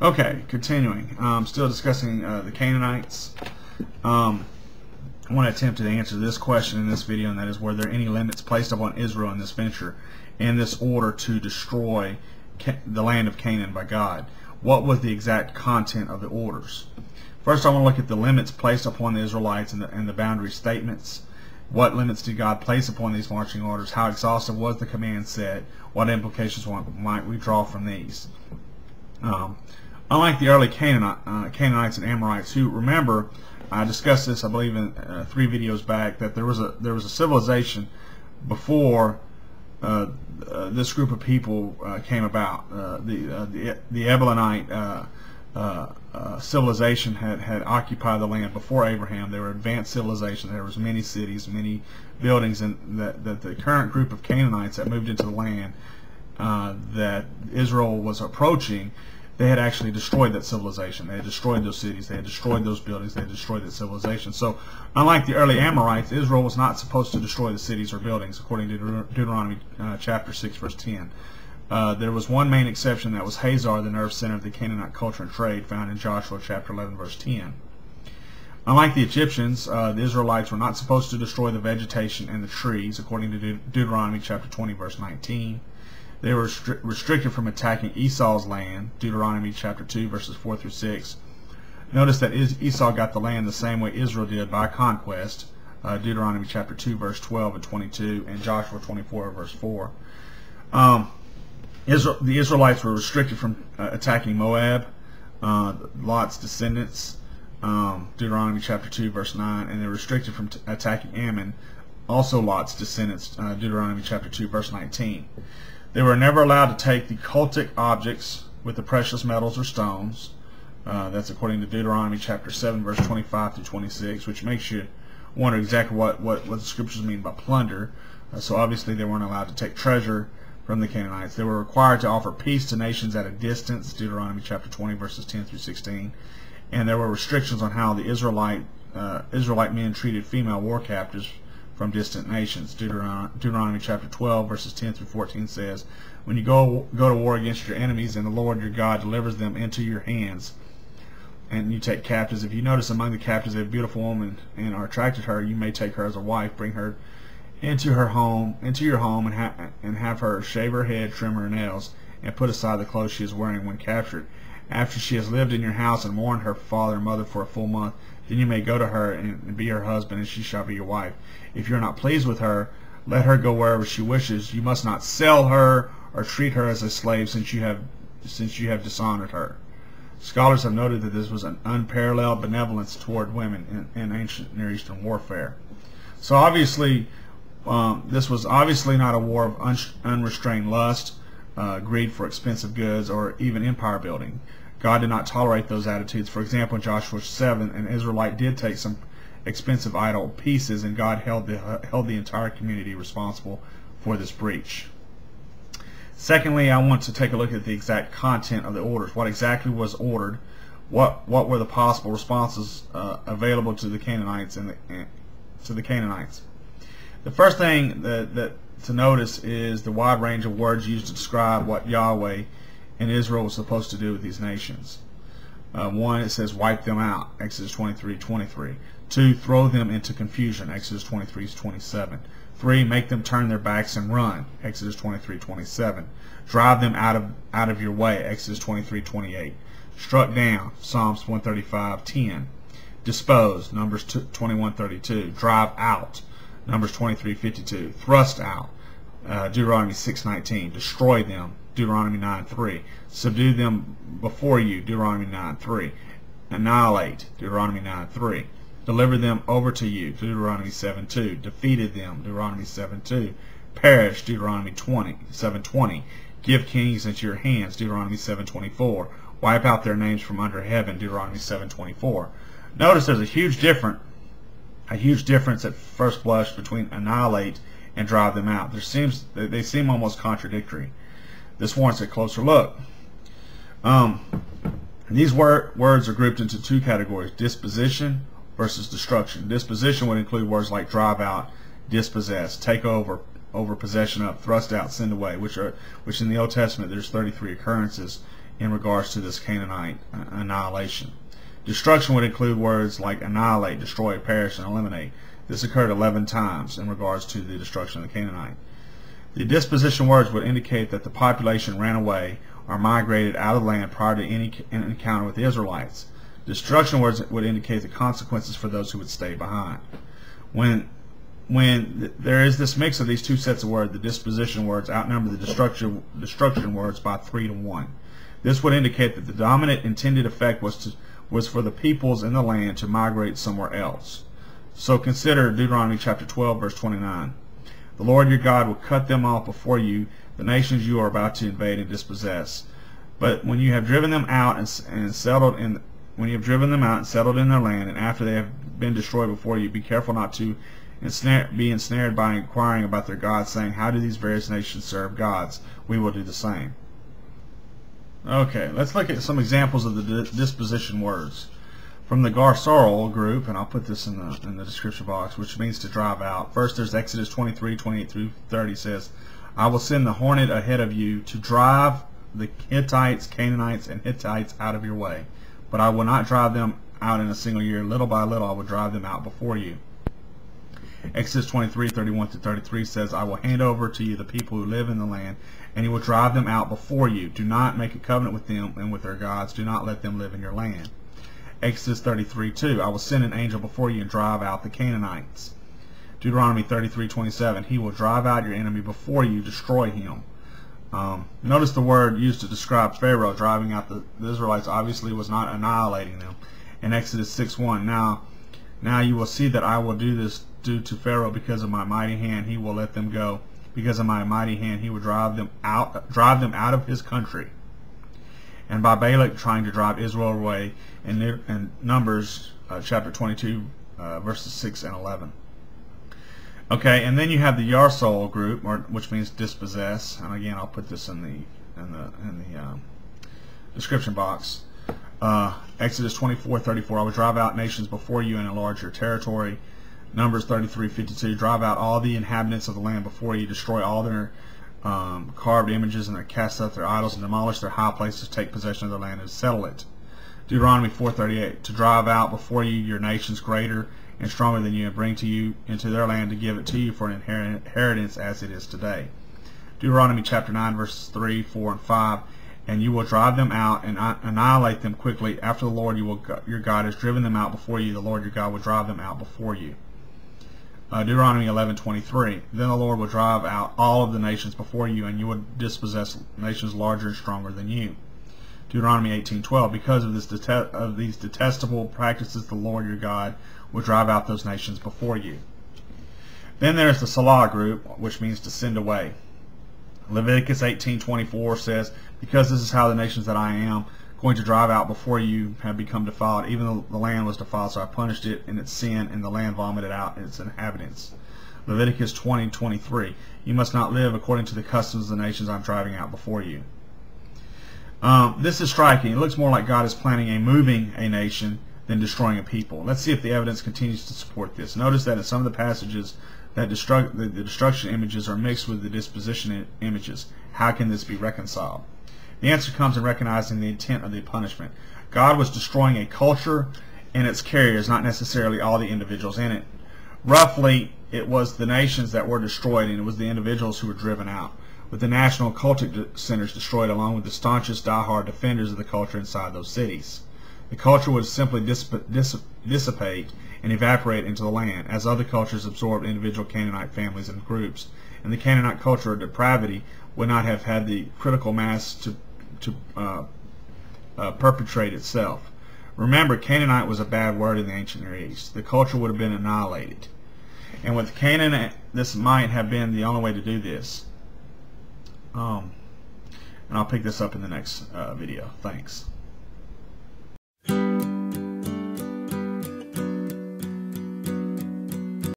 Okay, continuing. Still discussing the Canaanites. I want to attempt to answer this question in this video, and that is, were there any limits placed upon Israel in this venture in this order to destroy the land of Canaan by God? What was the exact content of the orders? First, I want to look at the limits placed upon the Israelites and the boundary statements. What limits did God place upon these marching orders? How exhaustive was the command set? What implications might we draw from these? Unlike the early Canaanites and Amorites, who, remember, I discussed this, I believe, in 3 videos back, that there was a civilization before this group of people came about. The Ebonite civilization had occupied the land before Abraham. They were advanced civilization. There was many cities, many buildings, and that the current group of Canaanites that moved into the land that Israel was approaching, they had actually destroyed that civilization. They had destroyed those cities. They had destroyed those buildings. They had destroyed that civilization. So, unlike the early Amorites, Israel was not supposed to destroy the cities or buildings, according to Deuteronomy chapter 6, verse 10. There was one main exception, that was Hazor, the nerve center of the Canaanite culture and trade, found in Joshua chapter 11, verse 10. Unlike the Egyptians, the Israelites were not supposed to destroy the vegetation and the trees, according to Deuteronomy chapter 20, verse 19. They were restricted from attacking Esau's land, Deuteronomy chapter 2, verses 4 through 6. Notice that Esau got the land the same way Israel did, by conquest, Deuteronomy chapter 2, verse 12 and 22, and Joshua 24, verse 4. The Israelites were restricted from attacking Moab, Lot's descendants, Deuteronomy chapter 2, verse 9, and they were restricted from attacking Ammon, also Lot's descendants, Deuteronomy chapter 2, verse 19. They were never allowed to take the cultic objects with the precious metals or stones. That's according to Deuteronomy chapter 7, verse 25 through 26, which makes you wonder exactly what the scriptures mean by plunder. So obviously they weren't allowed to take treasure from the Canaanites. They were required to offer peace to nations at a distance, Deuteronomy chapter 20, verses 10 through 16. And there were restrictions on how the Israelite men treated female war captives from distant nations. Deuteronomy chapter 12, verses 10 through 14 says, when you go to war against your enemies, and the Lord your God delivers them into your hands, and you take captives. If you notice among the captives a beautiful woman and are attracted to her, you may take her as a wife, bring her into your home, and have her shave her head, trim her nails, and put aside the clothes she is wearing when captured. After she has lived in your house and mourned her father and mother for a full month, then you may go to her and be her husband, and she shall be your wife. If you are not pleased with her, let her go wherever she wishes. You must not sell her or treat her as a slave, since you have dishonored her. Scholars have noted that this was an unparalleled benevolence toward women in ancient Near Eastern warfare. So obviously, this was obviously not a war of unrestrained lust, greed for expensive goods, or even empire building. God did not tolerate those attitudes. For example, in Joshua 7, an Israelite did take some expensive idol pieces, and God held the entire community responsible for this breach. Secondly, I want to take a look at the exact content of the orders. What exactly was ordered? What were the possible responses available to the Canaanites The first thing that to notice is the wide range of words used to describe what Yahweh and Israel was supposed to do with these nations. 1, it says wipe them out, Exodus 23:23. 2, throw them into confusion, Exodus 23:27. 3, make them turn their backs and run, Exodus 23:27. Drive them out of your way, Exodus 23:28. Struck down, Psalms 135:10. Dispose, Numbers 21:32. Drive out, Numbers 23:52. Thrust out, Deuteronomy 6:19. Destroy them, Deuteronomy 9:3. Subdue them before you, Deuteronomy 9:3. Annihilate, Deuteronomy 9:3. Deliver them over to you, Deuteronomy 7:2. Defeated them, Deuteronomy 7:2. Perish, Deuteronomy 7:20. Give kings into your hands, Deuteronomy 7:24. Wipe out their names from under heaven, Deuteronomy 7:24. Notice there's a huge difference at first blush between annihilate and drive them out. They seem almost contradictory. This warrants a closer look. These words are grouped into 2 categories: disposition versus destruction. Disposition would include words like drive out, dispossess, take over, possession of, thrust out, send away, which in the Old Testament there's 33 occurrences in regards to this Canaanite annihilation. Destruction would include words like annihilate, destroy, perish, and eliminate. This occurred 11 times in regards to the destruction of the Canaanite. The disposition words would indicate that the population ran away or migrated out of the land prior to any encounter with the Israelites. Destruction words would indicate the consequences for those who would stay behind. When there is this mix of these two sets of words, the disposition words outnumber the destruction words by 3 to 1. This would indicate that the dominant intended effect was for the peoples in the land to migrate somewhere else. So consider Deuteronomy chapter 12, verse 29. The Lord your God will cut them off before you, the nations you are about to invade and dispossess. But when you have driven them out and settled in their land, and after they have been destroyed before you, be careful not to be ensnared by inquiring about their gods, saying, how do these various nations serve gods? We will do the same. Okay, let's look at some examples of the disposition words. From the Garsorol group, and I'll put this in the description box, which means to drive out. First, there's Exodus 23, 28 through 30 says, I will send the hornet ahead of you to drive the Hittites, Canaanites, and Hittites out of your way. But I will not drive them out in a single year. Little by little I will drive them out before you. Exodus 23, 31 through 33 says, I will hand over to you the people who live in the land, and you will drive them out before you. Do not make a covenant with them and with their gods. Do not let them live in your land. Exodus 33, 2, I will send an angel before you and drive out the Canaanites. Deuteronomy 33, 27, he will drive out your enemy before you, destroy him. Notice the word used to describe Pharaoh driving out the Israelites obviously was not annihilating them. In Exodus 6, 1, now you will see that I will do this due to Pharaoh because of my mighty hand. He will let them go. Because of my mighty hand, he will drive them out of his country. And by Balak trying to drive Israel away in Numbers chapter 22, verses 6 and 11. Okay, and then you have the Yarsol group, which means dispossess. And again, I'll put this in the description box. Exodus 24:34, I will drive out nations before you and enlarge your territory. Numbers 33:52, drive out all the inhabitants of the land before you, destroy all their carved images, and cast out their idols, and demolish their high places, take possession of their land and settle it. Deuteronomy 4:38, to drive out before you your nations greater and stronger than you, and bring to you into their land to give it to you for an inheritance as it is today. Deuteronomy chapter 9, verses 3, 4, and 5, and you will drive them out and annihilate them quickly. After the Lord your God has driven them out before you, the Lord your God will drive them out before you. Deuteronomy 11:23, then the Lord will drive out all of the nations before you, and you will dispossess nations larger and stronger than you. Deuteronomy 18:12, because of these detestable practices, the Lord your God will drive out those nations before you. Then there's the Salah group, which means to send away. Leviticus 18:24 says, because this is how the nations that I am going to drive out before you have become defiled. Even though the land was defiled, so I punished it in its sin, and the land vomited out its inhabitants. Leviticus 20:23, you must not live according to the customs of the nations I'm driving out before you. This is striking. It looks more like God is planning a moving a nation than destroying a people. Let's see if the evidence continues to support this. Notice that in some of the passages that the destruction images are mixed with the disposition images. How can this be reconciled? The answer comes in recognizing the intent of the punishment. God was destroying a culture and its carriers, not necessarily all the individuals in it. Roughly, it was the nations that were destroyed, and it was the individuals who were driven out, with the national cultic centers destroyed along with the staunchest diehard defenders of the culture inside those cities. The culture would simply dissipate and evaporate into the land, as other cultures absorbed individual Canaanite families and groups, and the Canaanite culture of depravity would not have had the critical mass to perpetrate itself. Remember, Canaanite was a bad word in the ancient Near East. The culture would have been annihilated. And with Canaan, this might have been the only way to do this. And I'll pick this up in the next video. Thanks.